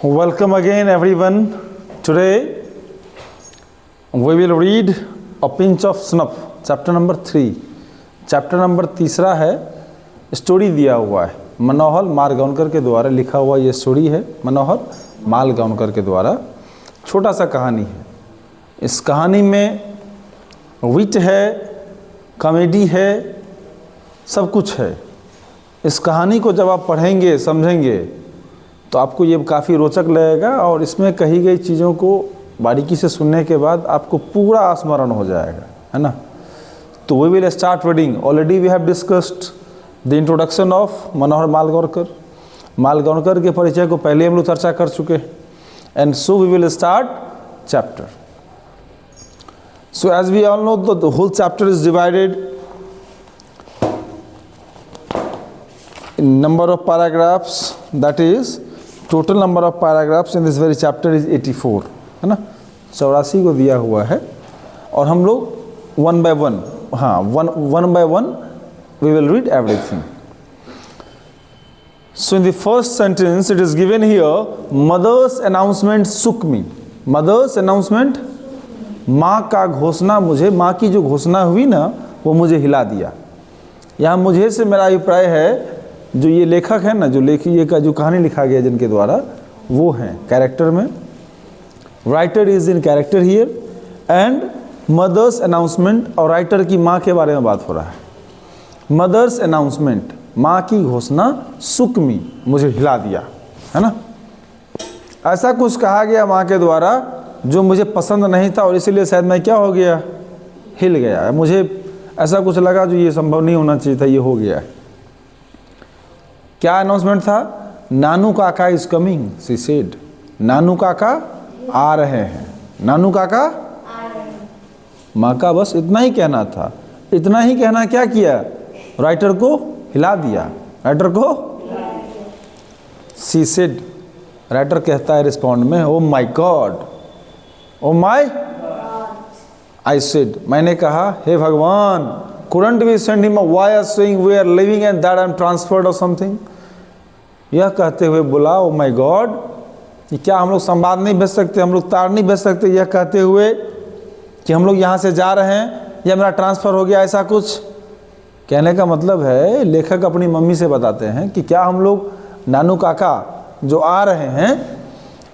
Welcome again everyone. Today we will read A Pinch of Snuff, chapter number 3. Chapter number 3 है, story दिया हुआ है, मनोहर मालगांवकर के द्वारा लिखा हुआ ये स्टोरी है, मनोहर मालगांवकर के द्वारा। छोटा सा कहानी है। इस कहानी में विट है, कॉमेडी है, सब कुछ है। इस कहानी को जब आप पढ़ेंगे, समझेंगे तो आपको ये काफ़ी रोचक लगेगा और इसमें कही गई चीज़ों को बारीकी से सुनने के बाद आपको पूरा स्मरण हो जाएगा, है ना। तो we will start reading. Already we have discussed the introduction of Manohar Malgaonkar. Malgaonkar के परिचय को पहले हम लोग चर्चा कर चुके हैं। And so we will start chapter. So as we all know the whole chapter is divided in number of paragraphs, that is total number of paragraphs in this very chapter is 84, है ना। 84 को दिया हुआ है और हम लोग one by one we will read everything. So in the first sentence it is given here, mother's announcement shook me. mother's announcement, माँ का घोषणा, मुझे माँ की जो घोषणा हुई ना वो मुझे हिला दिया। यहाँ मुझे से मेरा अभिप्राय है जो ये लेखक है ना, जो ये का जो कहानी लिखा गया जिनके द्वारा, वो हैं कैरेक्टर में। Writer is in character here and mothers announcement, और राइटर की माँ के बारे में बात हो रहा है। मदर्स अनाउंसमेंट, माँ की घोषणा, सुक मी, मुझे हिला दिया, है ना। ऐसा कुछ कहा गया माँ के द्वारा जो मुझे पसंद नहीं था और इसीलिए शायद मैं क्या हो गया, हिल गया। मुझे ऐसा कुछ लगा जो ये संभव नहीं होना चाहिए था, ये हो गया है। क्या अनाउंसमेंट था? नानू काका इज कमिंग, शी सेड। नानू काका आ रहे हैं, नानू काका आ रहे हैं। माँ का बस इतना ही कहना था। इतना ही कहना क्या किया? राइटर को हिला दिया। राइटर को शी सेड, राइटर कहता है रिस्पॉन्ड में, oh my God, oh my, I said, मैंने कहा, हे भगवान, couldn't we send him a wire saying we are leaving and that I'm transferred or something? यह कहते हुए बोला, ओ माय गॉड, क्या हम लोग संवाद नहीं भेज सकते, हम लोग तार नहीं भेज सकते, यह कहते हुए कि हम लोग यहाँ से जा रहे हैं या मेरा ट्रांसफ़र हो गया, ऐसा कुछ। कहने का मतलब है, लेखक अपनी मम्मी से बताते हैं कि क्या हम लोग नानू काका जो आ रहे हैं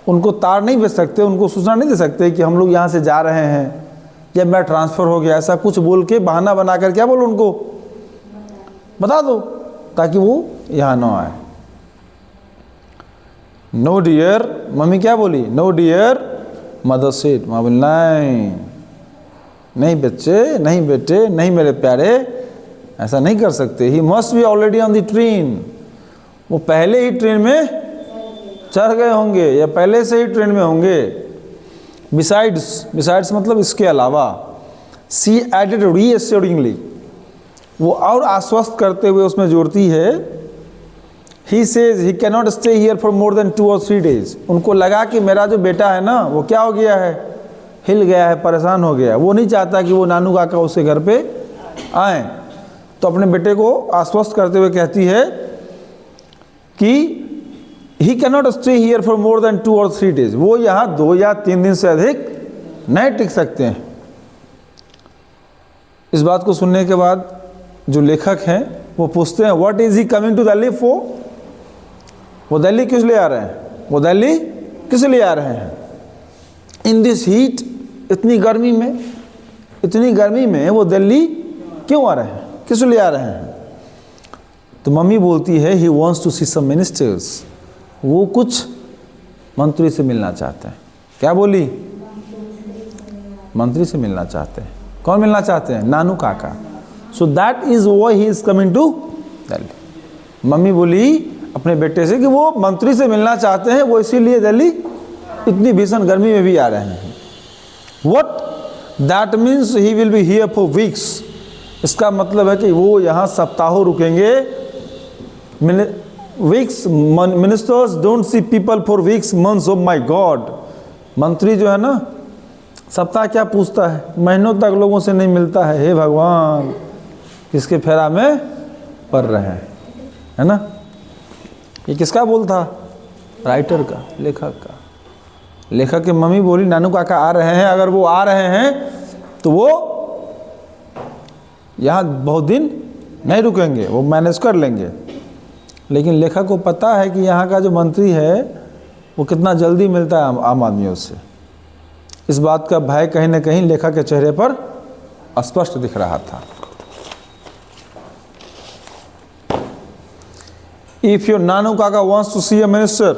उनको तार नहीं भेज सकते, उनको सूचना नहीं दे सकते कि हम लोग यहाँ से जा रहे हैं या मेरा ट्रांसफ़र हो गया, ऐसा कुछ बोल के बहाना बनाकर क्या बोलो, उनको बता दो ताकि वो यहाँ ना आए। नो डियर, मम्मी क्या बोली? नो डियर, मदर सेड, माँ बोली नहीं, नहीं बच्चे, नहीं बेटे, नहीं मेरे प्यारे, ऐसा नहीं कर सकते। He must be already on the train, वो पहले ही ट्रेन में चढ़ गए होंगे या पहले से ही ट्रेन में होंगे। बिसाइड्स मतलब इसके अलावा। सी एडेड रीअश्योरिंगली, वो और आश्वस्त करते हुए उसमें जोड़ती है, he says he can not stay here for more than 2 or 3 days। उनको लगा कि मेरा जो बेटा है ना वो क्या हो गया है, हिल गया है, परेशान हो गया। वो नहीं चाहता कि वो नानू काका उसके घर पे आए, तो अपने बेटे को आश्वस्त करते हुए कहती है कि he can not stay here for more than 2 or 3 days। वो यहाँ 2 या 3 दिन से अधिक नहीं टिक सकते हैं। इस बात को सुनने के बाद जो लेखक हैं वो पूछते हैं, what is he coming to Delhi for? वो दिल्ली किस लिए आ रहे हैं? वो दिल्ली किस लिए आ रहे हैं? इन दिस हीट, इतनी गर्मी में वो दिल्ली क्यों आ रहे हैं, किस लिए आ रहे हैं? तो मम्मी बोलती है, he wants to see some ministers, वो कुछ मंत्री से मिलना चाहते हैं। क्या बोली? मंत्री से मिलना चाहते हैं। कौन मिलना चाहते हैं? Nanu Kaka. So that is why he is coming to Delhi. Mummy बोली अपने बेटे से कि वो मंत्री से मिलना चाहते हैं, वो इसीलिए दिल्ली इतनी भीषण गर्मी में भी आ रहे हैं। What that means he will be here for weeks. इसका मतलब है कि वो यहाँ सप्ताहों रुकेंगे। Weeks, ministers don't see people for weeks, months. Of my God, मंत्री जो है ना, सप्ताह क्या पूछता है, महीनों तक लोगों से नहीं मिलता है। हे भगवान, किसके फेरा में पड़ रहे हैं, है ना। ये किसका बोल था? राइटर का, लेखक का। लेखक की मम्मी बोली नानू काका आ रहे हैं, अगर वो आ रहे हैं तो वो यहाँ बहुत दिन नहीं रुकेंगे, वो मैनेज कर लेंगे। लेकिन लेखक को पता है कि यहाँ का जो मंत्री है वो कितना जल्दी मिलता है आम आदमियों से। इस बात का भय कहीं ना कहीं लेखक के चेहरे पर स्पष्ट दिख रहा था। If your Nanu Kaka wants to see a minister,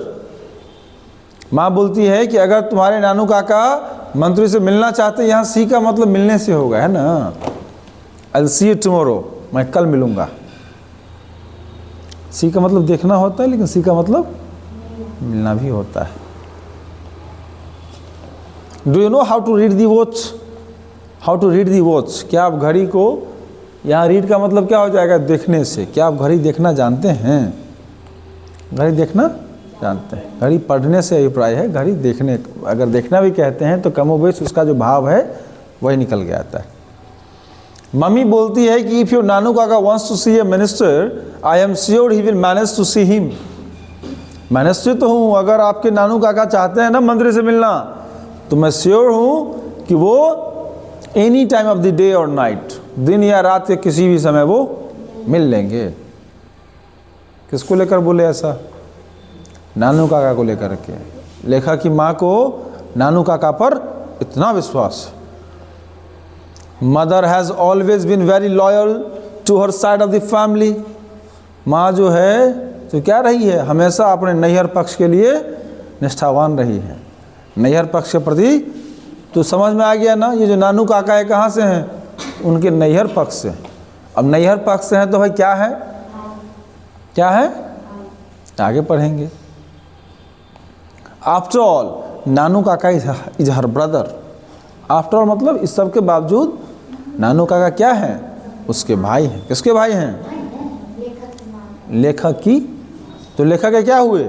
माँ बोलती है कि अगर तुम्हारे नानू काका मंत्री से मिलना चाहते, यहाँ सी का मतलब मिलने से होगा, है ना। I will see you tomorrow, मैं कल मिलूंगा। सी का मतलब देखना होता है, लेकिन सी का मतलब मिलना भी होता है। Do you know how to read the watch? How to read the watch? क्या आप घड़ी को, यहाँ रीड का मतलब क्या हो जाएगा? देखने से। क्या आप घड़ी देखना जानते हैं? घड़ी देखना जानते हैं। घड़ी पढ़ने से अभिप्राय है, घड़ी देखने, अगर देखना भी कहते हैं तो कमोबेश उसका जो भाव है वही निकल के आता है। मम्मी बोलती है कि if your Nanu Kaka wants to see a minister, I am sure he will manage to see him. मैं निश्चित हूँ, अगर आपके नानू काका चाहते हैं ना मंत्री से मिलना, तो मैं श्योर हूँ कि वो any time of the day और नाइट, दिन या रात के किसी भी समय वो मिल लेंगे। किसको लेकर बोले ऐसा? नानू काका को लेकर के। लेखक की माँ को नानू काका पर इतना विश्वास है। Mother has always been very loyal to her side of the family. माँ जो है तो क्या रही है? हमेशा अपने नैहर पक्ष के लिए निष्ठावान रही है। नैहर पक्ष के प्रति तो समझ में आ गया ना, ये जो नानू काका है कहाँ से हैं? उनके नैहर पक्ष से। अब नैहर पक्ष से हैं तो भाई क्या है? क्या है? आगे पढ़ेंगे। आफ्टर ऑल नानू काका is her brother. After all मतलब इस सब के बावजूद नानू काका क्या है? उसके भाई हैं। किसके भाई हैं? लेखक की। तो लेखक के क्या हुए?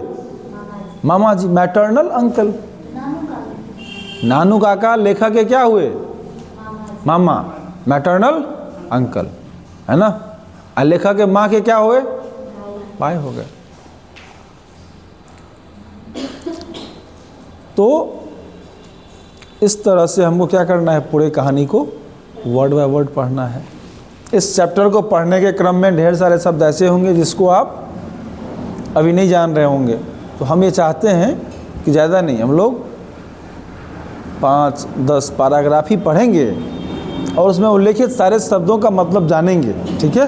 मामा जी, मैटरनल अंकल। नानू काका लेखक के क्या हुए? मामा, मैटरनल अंकल, है ना। और लेखक के माँ के क्या हुए? भाई हो गए। तो इस तरह से हमको क्या करना है? पूरे कहानी को वर्ड बाय वर्ड पढ़ना है। इस चैप्टर को पढ़ने के क्रम में ढेर सारे शब्द ऐसे होंगे जिसको आप अभी नहीं जान रहे होंगे। तो हम ये चाहते हैं कि ज़्यादा नहीं, हम लोग 5-10 पैराग्राफ ही पढ़ेंगे और उसमें उल्लेखित सारे शब्दों का मतलब जानेंगे। ठीक है?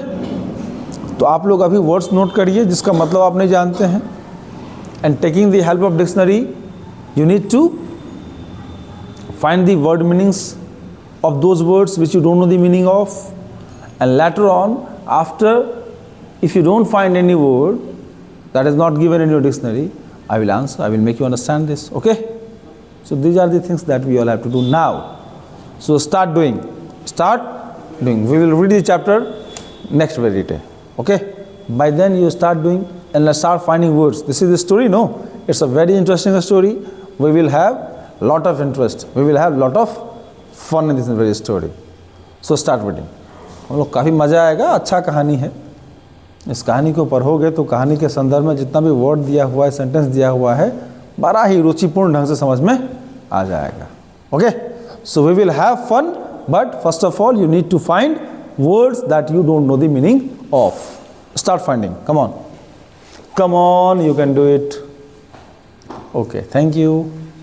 तो आप लोग अभी वर्ड्स नोट करिए जिसका मतलब आप नहीं जानते हैं। And taking the help of dictionary you need to find the word meanings of those words which you don't know the meaning of, and later on, after, if you don't find any word that is not given in your dictionary, I will answer, I will make you understand this. Okay? So these are the things that we all have to do now. So start doing. We will read the chapter next very day. Okay? By then you start doing and let's start finding words. This is the story, no? It's a very interesting story. We will have lot of interest, we will have lot of fun in this very story. So start reading. हम लोग काफ़ी मज़ा आएगा। अच्छा कहानी है। इस कहानी को पढ़ोगे तो कहानी के संदर्भ में जितना भी वर्ड दिया हुआ है, सेंटेंस दिया हुआ है, बड़ा ही रुचिपूर्ण ढंग से समझ में आ जाएगा। Okay, so we will have fun, but first of all you need to find words that you don't know the meaning of. Start finding. Come on, you can do it. Okay, thank you.